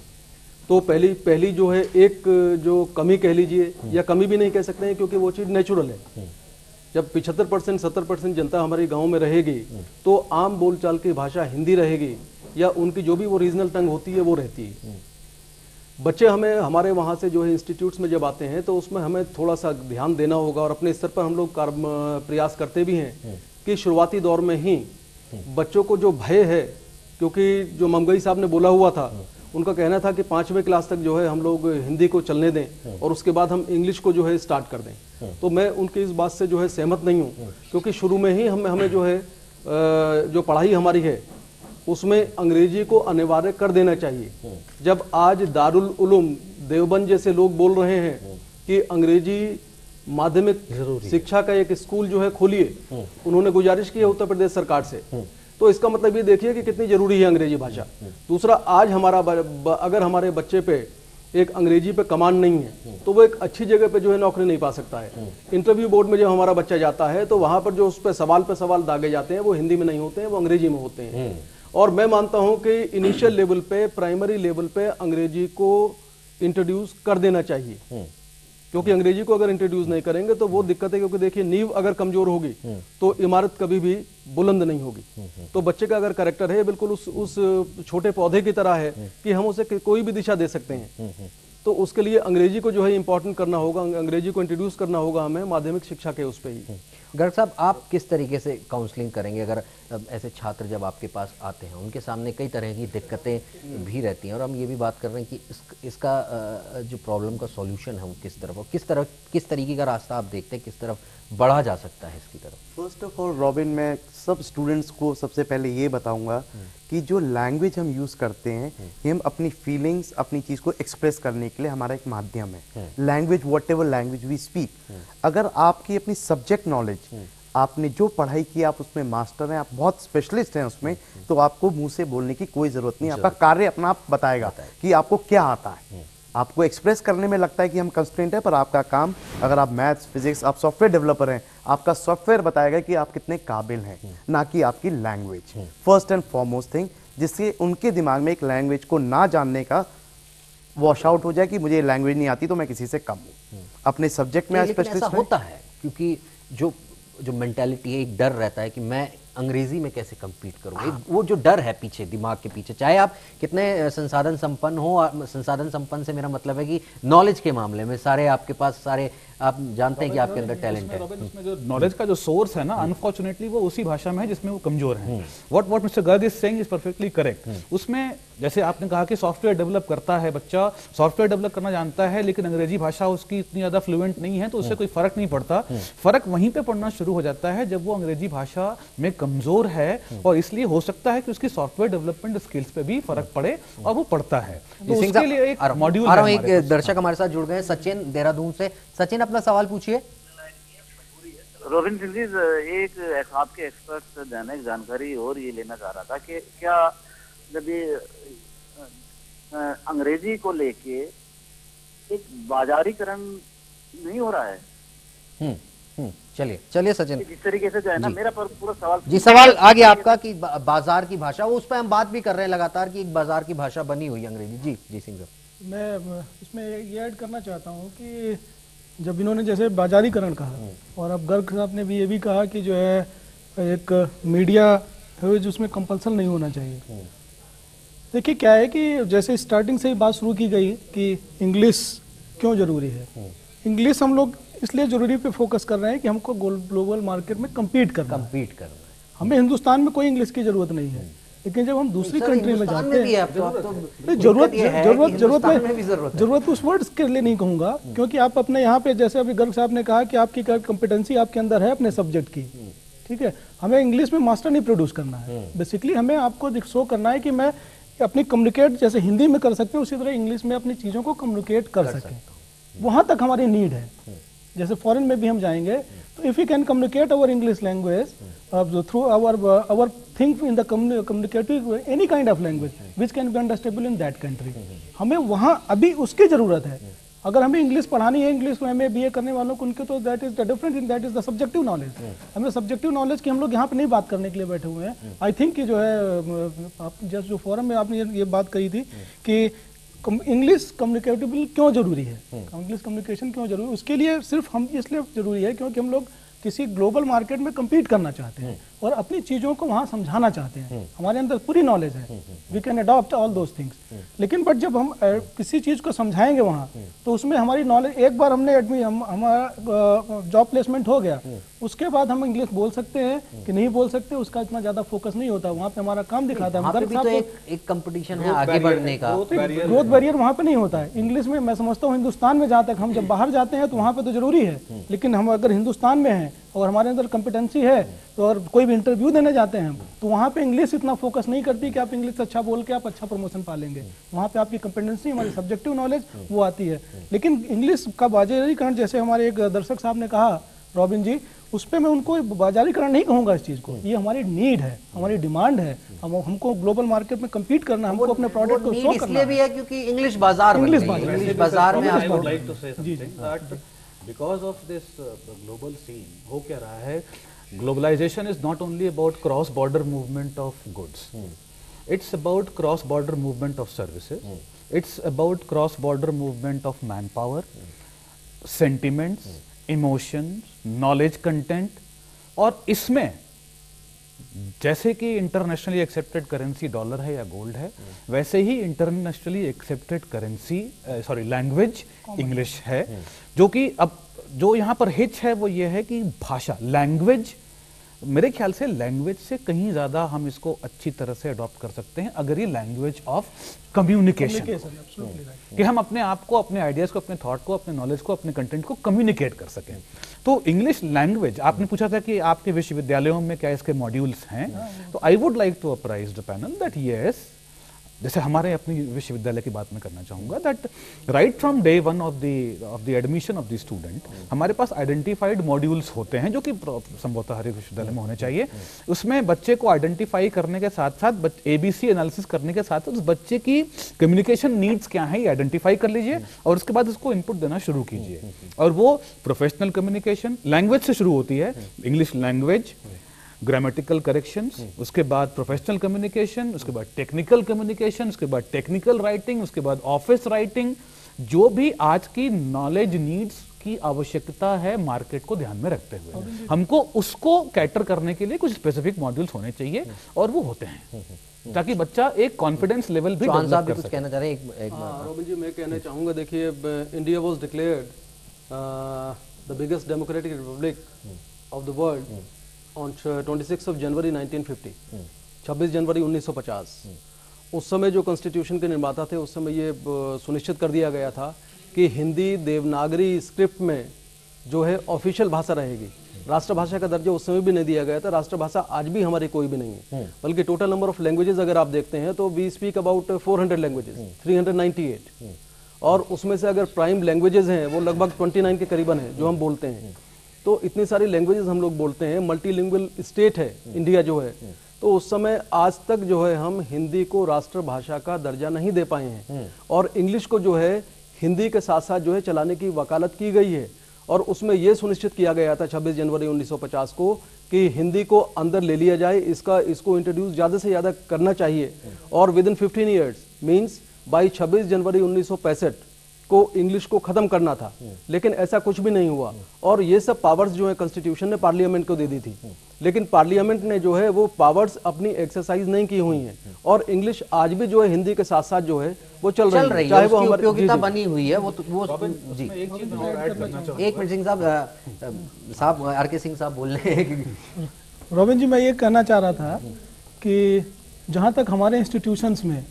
तो पहली जो है एक जो कमी कह लीजिए, या कमी भी नहीं कह सकते हैं क्योंकि वो चीज़ नेचुरल है। जब 75% 70% जनता हमारे गांव में रहेगी तो आम बोलचाल की भाषा हिंदी रहेगी, या उनकी जो भी वो रीजनल टंग होती है वो रहती है। बच्चे हमारे वहाँ से जो है इंस्टीट्यूट्स में जब आते हैं तो उसमें हमें थोड़ा सा ध्यान देना होगा, और अपने स्तर पर हम लोग प्रयास करते भी हैं कि शुरुआती दौर में ही बच्चों को जो भय है, क्योंकि जो ममगई साहब ने बोला हुआ था, उनका कहना था कि 5वीं क्लास तक जो है हम लोग हिंदी को चलने दें और उसके बाद हम इंग्लिश को जो है स्टार्ट कर दें। तो मैं उनकी इस बात से जो है सहमत नहीं हूँ, क्योंकि शुरू में ही हमें जो है जो पढ़ाई हमारी है उसमें अंग्रेजी को अनिवार्य कर देना चाहिए। जब आज दारुल उलूम देवबंद जैसे लोग बोल रहे हैं कि अंग्रेजी माध्यमिक शिक्षा का एक स्कूल जो है खोलिए, उन्होंने गुजारिश की है उत्तर प्रदेश सरकार से, तो इसका मतलब ये देखिए कि कितनी जरूरी है अंग्रेजी भाषा। दूसरा, आज अगर हमारे बच्चे पे एक अंग्रेजी पे कमांड नहीं है तो वो एक अच्छी जगह पे जो है नौकरी नहीं पा सकता है। इंटरव्यू बोर्ड में जब हमारा बच्चा जाता है तो वहां पर जो उस पे सवाल दागे जाते हैं वो हिंदी में नहीं होते हैं, वो अंग्रेजी में होते हैं। और मैं मानता हूं कि इनिशियल लेवल पे, प्राइमरी लेवल पे अंग्रेजी को इंट्रोड्यूस कर देना चाहिए, क्योंकि अंग्रेजी को अगर इंट्रोड्यूस नहीं करेंगे तो वो दिक्कत है। क्योंकि देखिए, नींव अगर कमजोर होगी तो इमारत कभी भी बुलंद नहीं होगी। तो बच्चे का अगर कैरेक्टर है बिल्कुल उस छोटे पौधे की तरह है कि हम उसे कोई भी दिशा दे सकते हैं, तो उसके लिए अंग्रेजी को जो है इंपॉर्टेंट करना होगा, अंग्रेजी को इंट्रोड्यूस करना होगा हमें माध्यमिक शिक्षा के उस पे ही। गर्ग साहब, आप किस तरीके से काउंसलिंग करेंगे? अगर ऐसे छात्र जब आपके पास आते हैं, उनके सामने कई तरह की दिक्कतें भी रहती हैं, और हम ये भी बात कर रहे हैं कि इसका जो प्रॉब्लम का सॉल्यूशन है वो किस तरफ, और किस तरीके का रास्ता आप देखते हैं, किस तरफ बढ़ा जा सकता है इसकी तरफ? फर्स्ट ऑफ ऑल रॉबिन, मैं सब स्टूडेंट्स को सबसे पहले ये बताऊंगा कि जो लैंग्वेज हम यूज़ करते हैं ये हम अपनी फीलिंग्स, अपनी चीज़ को एक्सप्रेस करने के लिए हमारा एक माध्यम है। Language, whatever language we speak, अगर आपकी अपनी सब्जेक्ट नॉलेज, आपने जो पढ़ाई की आप उसमें मास्टर हैं, आप बहुत स्पेशलिस्ट हैं उसमें, तो आपको मुंह से बोलने की कोई ज़रूरत नहीं। आपका कार्य अपना आप बताएगा कि आपको क्या आता है। आपको एक्सप्रेस करने में लगता है कि हम कंस्ट्रेंट है, पर आपका काम, अगर आप मैथ्स, फिजिक्स, आप सॉफ्टवेयर डेवलपर हैं, आपका सॉफ्टवेयर बताएगा कि आप कितने काबिल हैं, ना कि आपकी language. First and foremost thing, जिससे उनके दिमाग में एक लैंग्वेज को ना जानने का वॉश आउट हो जाए कि मुझे लैंग्वेज नहीं आती तो मैं किसी से कम हूँ। अपने सब्जेक्ट में स्पेशलिस्ट होता है, क्योंकि जो मेंटालिटी है, एक डर रहता है कि मैं अंग्रेजी में कैसे compete करूँ। वो जो डर है पीछे, दिमाग के पीछे, चाहे आप कितने संसाधन संपन्न हो, संसाधन संपन्न से मेरा मतलब है कि नॉलेज के मामले में सारे आपके पास, सारे आप जानते हैं कि आपके अंदर टैलेंट है। उसमें जो नॉलेज का जो सोर्स है ना, अनफॉर्चुनेटली वो उसी भाषा में है जिसमें वो कमजोर है। What mister Garg is saying is perfectly correct. उसमें जैसे आपने कहा कि सॉफ्टवेयर डेवलप करता है बच्चा, सॉफ्टवेयर डेवलप करना जानता है, लेकिन अंग्रेजी भाषा उसकी इतनी ज्यादा फ्लुएंट नहीं है, तो उससे कोई फर्क नहीं पड़ता। फर्क वहीं पे पड़ना शुरू हो जाता है जब वो अंग्रेजी भाषा में कमजोर है, और इसलिए हो सकता है कि उसकी सॉफ्टवेयर डेवलपमेंट स्किल्स पे भी फर्क पड़े, और वो पड़ता है। तो उसके लिए एक मॉड्यूल है। एक दर्शक हमारे साथ जुड़ गए, सचिन देहरादून से। सचिन, अपना सवाल पूछिए। रोबिन सिंह जी, एक आपके एक्सपर्ट से दैनिक जानकारी और ये लेना चाह रहा था कि क्या जब ये अंग्रेजी को लेके एक बाजारीकरण नहीं हो रहा है? चलिए सचिन, जिस तरीके से जो है ना, मेरा पूरा सवाल जी, सवाल आ गया आपका कि बाजार की भाषा, वो उस पर हम बात भी कर रहे हैं लगातार कि एक बाजार की भाषा बनी हुई अंग्रेजी। जी सिंह साहब, मैं इसमें ये ऐड करना चाहता हूँ कि जब इन्होंने जैसे बाजारीकरण कहा, और अब गर्ग साहब ने भी ये भी कहा कि जो है एक मीडिया है जिसमें कंपल्सन नहीं होना चाहिए। देखिए क्या है कि जैसे स्टार्टिंग से ही बात शुरू की गई कि इंग्लिश क्यों जरूरी है। इंग्लिश हम लोग इसलिए जरूरी पे फोकस कर रहे हैं कि हमको ग्लोबल मार्केट में कम्पीट करना है। हमें हिंदुस्तान में कोई इंग्लिश की जरूरत नहीं है। लेकिन जब हम दूसरी कंट्री में जाते हैं, जरूरत उस वर्ड्स के लिए नहीं कहूंगा, क्योंकि आप अपने यहाँ पे, जैसे अभी गर्ग साहब ने कहा कि आपकी कंपिटेंसी आपके अंदर है अपने सब्जेक्ट की, ठीक है, हमें इंग्लिश में मास्टर नहीं प्रोड्यूस करना है। बेसिकली हमें आपको शो करना है कि मैं अपनी कम्युनिकेट जैसे हिंदी में कर सकते हैं उसी तरह इंग्लिश में अपनी चीज़ों को कम्युनिकेट कर सकें, वहाँ तक हमारी नीड है। जैसे फॉरेन में भी हम जाएंगे तो if you can communicate our English language through our think in the communicative any kind of language which can be understandable in that country, हमें वहाँ अभी उसकी ज़रूरत है। अगर हमें इंग्लिश पढ़ानी है, इंग्लिश में हमें बीए करने वालों को, उनके तो that is the different in that is the subjective knowledge. हमें सब्जेक्टिव नॉलेज की हम लोग यहाँ पे नहीं बात करने के लिए बैठे हुए हैं। आई थिंक कि जो है आप जस्ट जो फोरम में आपने ये बात कही थी कि इंग्लिश कम्युनिकेटेबल क्यों जरूरी है, इंग्लिश कम्युनिकेशन क्यों जरूरी है, उसके लिए सिर्फ हम इसलिए जरूरी है क्योंकि हम लोग किसी ग्लोबल मार्केट में कम्पीट करना चाहते हैं और अपनी चीज़ों को वहाँ समझाना चाहते हैं। हमारे अंदर पूरी नॉलेज है, we can adopt all those things. लेकिन बट जब हम किसी चीज़ को समझाएंगे वहाँ, तो उसमें हमारी नॉलेज, एक बार हमने हमारा जॉब प्लेसमेंट हो गया, उसके बाद हम इंग्लिश बोल सकते हैं कि नहीं बोल सकते, उसका इतना ज़्यादा फोकस नहीं होता। वहाँ पे हमारा काम दिखाता है, तो एक कंपटीशन है आगे बढ़ने का, ग्रोथ बैरियर वहाँ पे नहीं होता है। इंग्लिश में मैं समझता हूँ हिंदुस्तान में जहाँ तक, हम जब बाहर जाते हैं तो वहाँ पे तो जरूरी है, लेकिन हम अगर हिंदुस्तान में हैं और हमारे अंदर कॉम्पिटेंसी है तो और कोई भी इंटरव्यू देने जाते हैं तो वहाँ पे इंग्लिश इतना फोकस नहीं करती कि आप इंग्लिश अच्छा बोल के आप अच्छा प्रमोशन पा लेंगे। वहाँ पे आपकी कॉम्पिटेंसी, हमारी सब्जेक्टिव नॉलेज वो आती है। लेकिन इंग्लिश का बाजारीकरण, जैसे हमारे एक दर्शक साहब ने कहा, रॉबिन जी, उस पर मैं उनको बाजारीकरण नहीं कहूँगा इस चीज़ को, ये हमारी नीड है, हमारी डिमांड है। हमको ग्लोबल मार्केट में कम्पीट करना, हमको अपने प्रोडक्ट को शो करना भी है क्योंकि इंग्लिश बाजार में because of this global scene हो क्या रहा है, globalisation is not only about cross border movement of goods, it's about cross border movement of services, it's about cross border movement of man power, sentiments, emotions, knowledge content. और इसमें जैसे कि इंटरनेशनली एक्सेप्टेड करेंसी डॉलर है या गोल्ड है, वैसे ही internationally accepted currency language English है। जो कि अब जो यहाँ पर हिच है वो ये है कि भाषा, लैंग्वेज, मेरे ख्याल से लैंग्वेज से कहीं ज्यादा हम इसको अच्छी तरह से अडॉप्ट कर सकते हैं अगर ये लैंग्वेज ऑफ कम्युनिकेशन, कि हम अपने आप को, अपने आइडियाज को, अपने थॉट को, अपने नॉलेज को, अपने कंटेंट को कम्युनिकेट कर सकें। तो इंग्लिश लैंग्वेज, आपने पूछा था कि आपके विश्वविद्यालयों में क्या इसके मॉड्यूल्स हैं, तो I would like to apprise the panel that yes, जैसे हमारे अपनी विश्वविद्यालय की बात मैं करना चाहूँगा, that right from day one of the admission of the student हमारे पास आइडेंटिफाइड मॉड्यूल्स होते हैं जो कि संभवतः हर एक विश्वविद्यालय में होने चाहिए। उसमें बच्चे को आइडेंटिफाई करने के साथ साथ ABC एनालिसिस करने के साथ उस बच्चे की कम्युनिकेशन नीड्स क्या हैं ये आइडेंटिफाई कर लीजिए और उसके बाद उसको इनपुट देना शुरू कीजिए। और वो प्रोफेशनल कम्युनिकेशन लैंग्वेज से शुरू होती है, इंग्लिश लैंग्वेज, ग्रामेटिकल करेक्शंस, उसके बाद प्रोफेशनल कम्युनिकेशन, उसके बाद टेक्निकल कम्युनिकेशन, उसके बाद टेक्निकल राइटिंग, उसके बाद ऑफिस राइटिंग, जो भी आज की नॉलेज नीड्स की आवश्यकता है मार्केट को ध्यान में रखते हुए हमको उसको कैटर करने के लिए कुछ स्पेसिफिक मॉड्यूल्स होने चाहिए और वो होते हैं ताकि बच्चा एक कॉन्फिडेंस लेवल भी डेवलप कर सके। कहना चाह रहे हैं रोबिन जी, मैं कहना चाहूँगा, देखिए India was declared the biggest democratic Republic of the world on 26 of January 1950, 26 जनवरी 1950। उस समय जो कॉन्स्टिट्यूशन के निर्माता थे उस समय ये सुनिश्चित कर दिया गया था कि हिंदी देवनागरी स्क्रिप्ट में जो है ऑफिशियल भाषा रहेगी। राष्ट्रभाषा का दर्जा उस समय भी नहीं दिया गया था, राष्ट्रभाषा आज भी हमारी कोई भी नहीं है, बल्कि टोटल नंबर ऑफ लैंग्वेजेस अगर आप देखते हैं तो वी स्पीक अबाउट 400 लैंग्वेजेस, 398, और उसमें से अगर प्राइम लैंग्वेजेस हैं वो लगभग 29 के करीबन है जो हम बोलते हैं। तो इतनी सारी लैंग्वेजेस हम लोग बोलते हैं, मल्टीलिंगुअल स्टेट है इंडिया जो है। तो उस समय आज तक जो है हम हिंदी को राष्ट्रभाषा का दर्जा नहीं दे पाए हैं और इंग्लिश को जो है हिंदी के साथ साथ जो है चलाने की वकालत की गई है। और उसमें यह सुनिश्चित किया गया था 26 जनवरी 1950 को कि हिंदी को अंदर ले लिया जाए, इसको इंट्रोड्यूस ज़्यादा से ज़्यादा करना चाहिए। और with in 15 years means by 26 जनवरी 1965 को इंग्लिश को खत्म करना था, लेकिन ऐसा कुछ भी नहीं हुआ। और ये सब पावर्स जो है कॉन्स्टिट्यूशन ने पार्लियामेंट को दे दी थी, लेकिन पार्लियामेंट ने जो है वो पावर्स अपनी एक्सरसाइज नहीं की हुई हैं और इंग्लिश आज भी जो है हिंदी के साथ साथ जो है वो चल रही है, चाहे वो हमारी उपयोगिता बनी हुई है। वो जी एक मिनट सिंह साहब आर के सिंह साहब बोल रहे हैं। रॉबिन जी, मैं ये कहना चाह रहा था कि जहाँ तक हमारे इंस्टीट्यूशंस में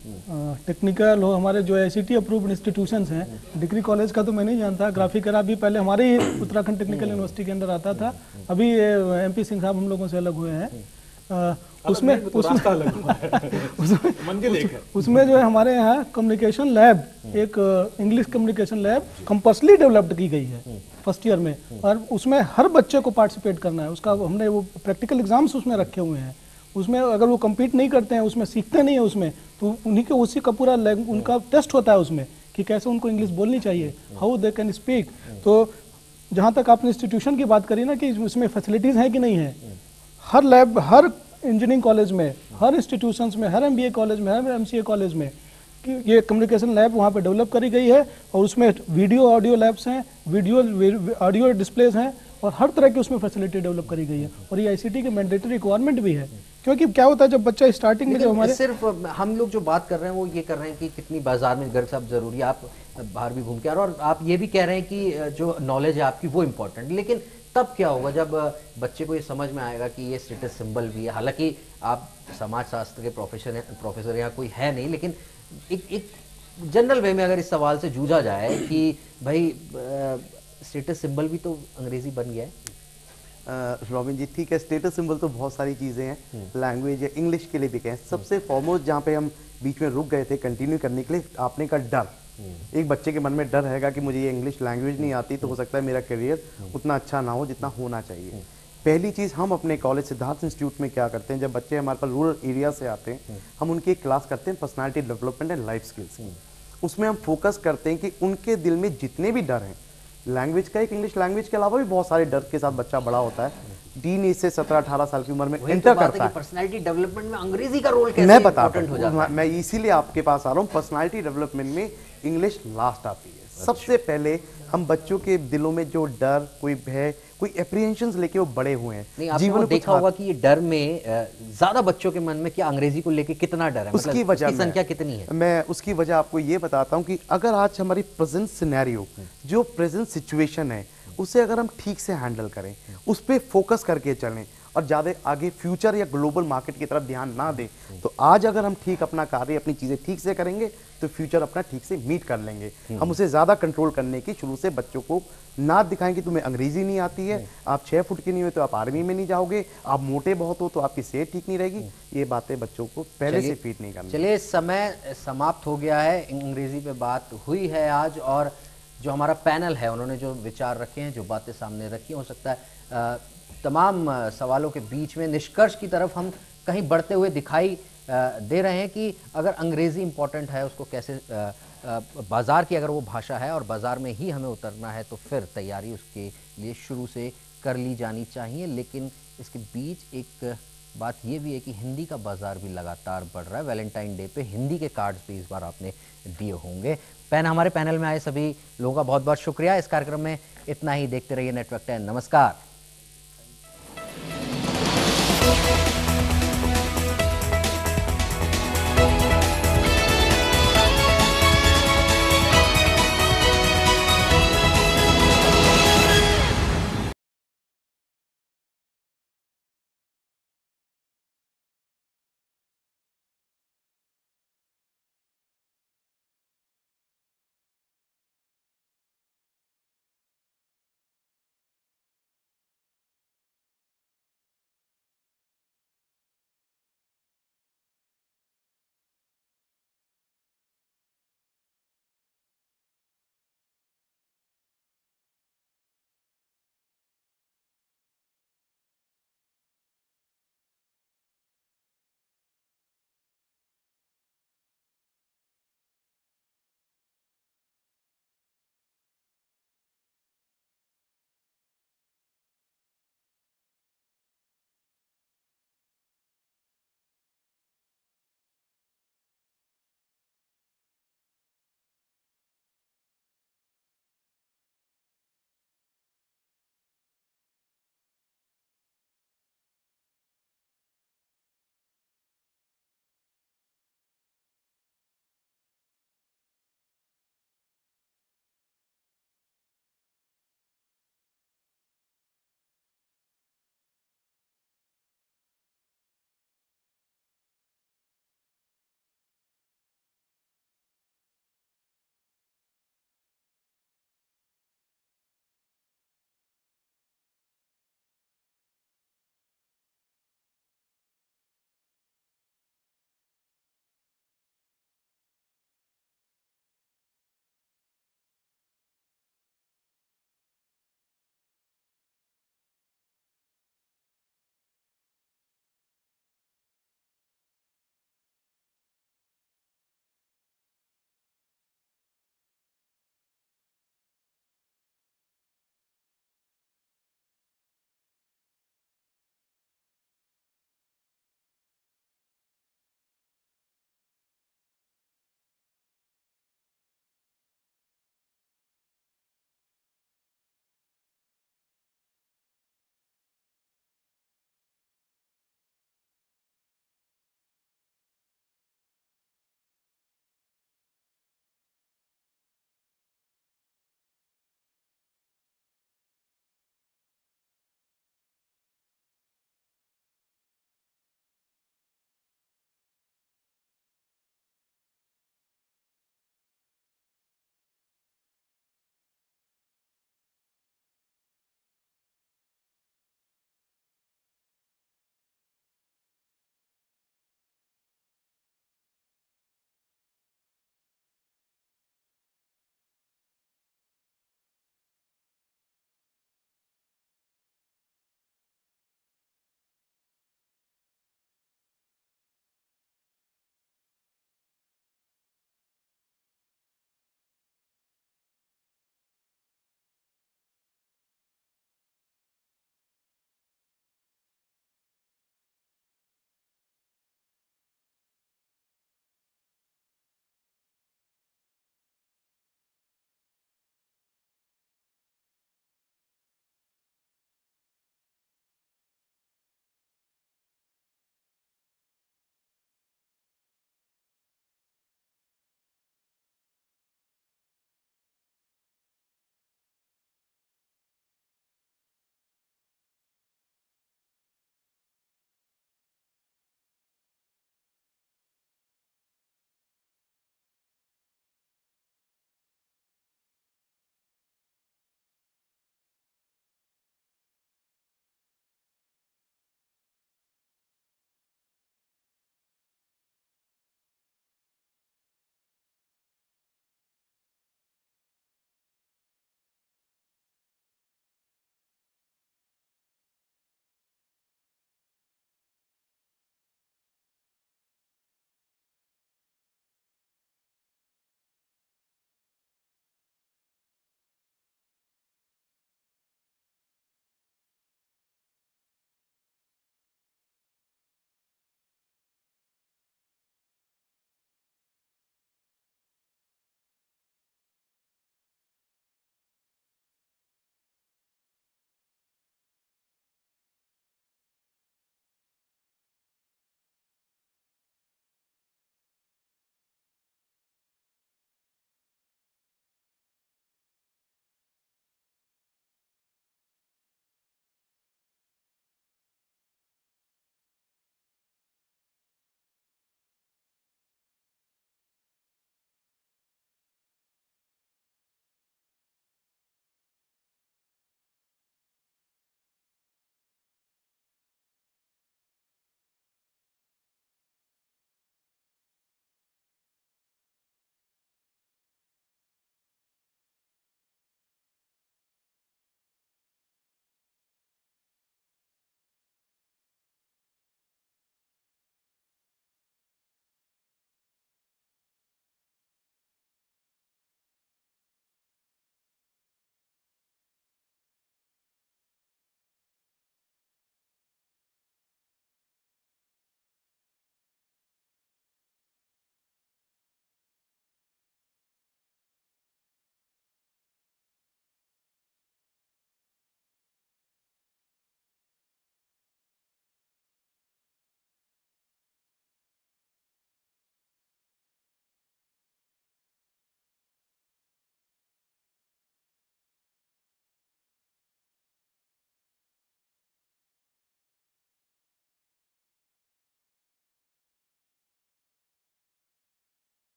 टेक्निकल हो, हमारे जो ICT अप्रूव्ड इंस्टीट्यूशंस हैं, डिग्री कॉलेज का तो मैं नहीं जानता, ग्राफिकरा भी पहले हमारे ही उत्तराखंड टेक्निकल यूनिवर्सिटी के अंदर आता था, अभी MP सिंह साहब हम लोगों से अलग हुए हैं। उसमें जो है हमारे यहाँ कम्युनिकेशन लैब, एक English communication lab compulsory developed की गई है फर्स्ट ईयर में, और उसमें हर बच्चे को पार्टिसिपेट करना है। उसका हमने वो प्रैक्टिकल एग्जाम्स उसमें रखे हुए हैं। उसमें अगर वो compete नहीं करते हैं, उसमें सीखते नहीं है उसमें, तो उन्हीं के उसी का पूरा उनका टेस्ट होता है उसमें कि कैसे उनको इंग्लिश बोलनी चाहिए, हाउ दे कैन स्पीक। तो जहाँ तक आपने इंस्टीट्यूशन की बात करी ना कि उसमें फैसिलिटीज़ हैं कि नहीं है, हर लैब, हर इंजीनियरिंग कॉलेज में, हर इंस्टीट्यूशंस में, हर MBA कॉलेज में, हर MCA कॉलेज में कि ये कम्युनिकेशन लैब वहाँ पे डेवलप करी गई है, और उसमें वीडियो ऑडियो लैब्स हैं, वीडियो ऑडियो डिस्प्लेज हैं, और हर तरह की उसमें फैसिलिटी डेवलप करी गई है। और ये ICT की मैंडेटरी रिक्वायरमेंट भी है, क्योंकि क्या होता है जब बच्चा स्टार्टिंग में, जो हमारे सिर्फ हम लोग जो बात कर रहे हैं वो ये कर रहे हैं कि कितनी बाजार में गर्ग साहब जरूरी है, आप बाहर भी घूम के आ रहे हो, और आप ये भी कह रहे हैं कि जो नॉलेज है आपकी वो इम्पोर्टेंट, लेकिन तब क्या होगा जब बच्चे को ये समझ में आएगा कि ये स्टेटस सिंबल भी है। हालांकि आप समाजशास्त्र के प्रोफेसर यहाँ कोई है नहीं, लेकिन एक जनरल वे में अगर इस सवाल से जूझा जाए कि भाई स्टेटस सिंबल भी तो अंग्रेजी बन गया है। रॉबिन जी ठीक है, स्टेटस सिंबल तो बहुत सारी चीज़ें हैं, लैंग्वेज या इंग्लिश के लिए भी कहें। सबसे फॉरमोस्ट जहाँ पे हम बीच में रुक गए थे कंटिन्यू करने के लिए, आपने का डर। एक बच्चे के मन में डर रहेगा कि मुझे ये इंग्लिश लैंग्वेज नहीं आती, तो हो सकता है मेरा करियर उतना अच्छा ना हो जितना होना चाहिए। पहली चीज़, हम अपने कॉलेज सिद्धार्थ इंस्टीट्यूट में क्या करते हैं, जब बच्चे हमारे पास रूरल एरिया से आते हैं, हम उनकी एक क्लास करते हैं personality development and life skills. उसमें हम फोकस करते हैं कि उनके दिल में जितने भी डर हैं, लैंग्वेज का, एक इंग्लिश लैंग्वेज के अलावा भी बहुत सारे डर के साथ बच्चा बड़ा होता है, टीन एज से 17-18 साल की उम्र में एंटर करता है। पर्सनालिटी डेवलपमेंट में अंग्रेजी का रोल कैसे मैं बता इम्पोर्टेंट हो जाता है? मैं इसीलिए आपके पास आ रहा हूँ। पर्सनालिटी डेवलपमेंट में इंग्लिश लास्ट आती है। सबसे पहले हम बच्चों के दिलों में जो डर, कोई भय, कोई एप्रीहेंशंस लेके वो बड़े हुए हैं, जीवन में देखा होगा कि ये डर में ज्यादा बच्चों के मन में क्या अंग्रेजी को लेके कितना डर है, उसकी वजह संख्या कितनी है? मैं उसकी वजह आपको ये बताता हूँ कि अगर आज हमारी प्रेजेंट सिनेरियो, जो प्रेजेंट सिचुएशन है, उसे अगर हम ठीक से हैंडल करें, उस पर फोकस करके चलें और ज़्यादा आगे फ्यूचर या ग्लोबल मार्केट की तरफ ध्यान ना दें, तो आज अगर हम ठीक अपना कार्य, अपनी चीज़ें ठीक से करेंगे तो फ्यूचर अपना ठीक से मीट कर लेंगे। हम उसे ज़्यादा कंट्रोल करने की शुरू से बच्चों को ना दिखाएं कि तुम्हें अंग्रेजी नहीं आती है, आप 6 फुट की नहीं हो तो आप आर्मी में नहीं जाओगे, आप मोटे बहुत हो तो आपकी सेहत ठीक नहीं रहेगी। ये बातें बच्चों को पहले से फीड नहीं करनी। चलिए, समय समाप्त हो गया है, अंग्रेजी पे बात हुई है आज, और जो हमारा पैनल है उन्होंने जो विचार रखे हैं, जो बातें सामने रखी, हो सकता है तमाम सवालों के बीच में निष्कर्ष की तरफ हम कहीं बढ़ते हुए दिखाई दे रहे हैं कि अगर अंग्रेज़ी इम्पोर्टेंट है, उसको कैसे बाज़ार की अगर वो भाषा है और बाज़ार में ही हमें उतरना है, तो फिर तैयारी उसके लिए शुरू से कर ली जानी चाहिए। लेकिन इसके बीच एक बात ये भी है कि हिंदी का बाज़ार भी लगातार बढ़ रहा है। वैलेंटाइन डे पे हिंदी के कार्ड्स भी इस बार आपने दिए होंगे। हमारे पैनल में आए सभी लोगों का बहुत बहुत शुक्रिया। इस कार्यक्रम में इतना ही। देखते रहिए नेटवर्क 10। नमस्कार।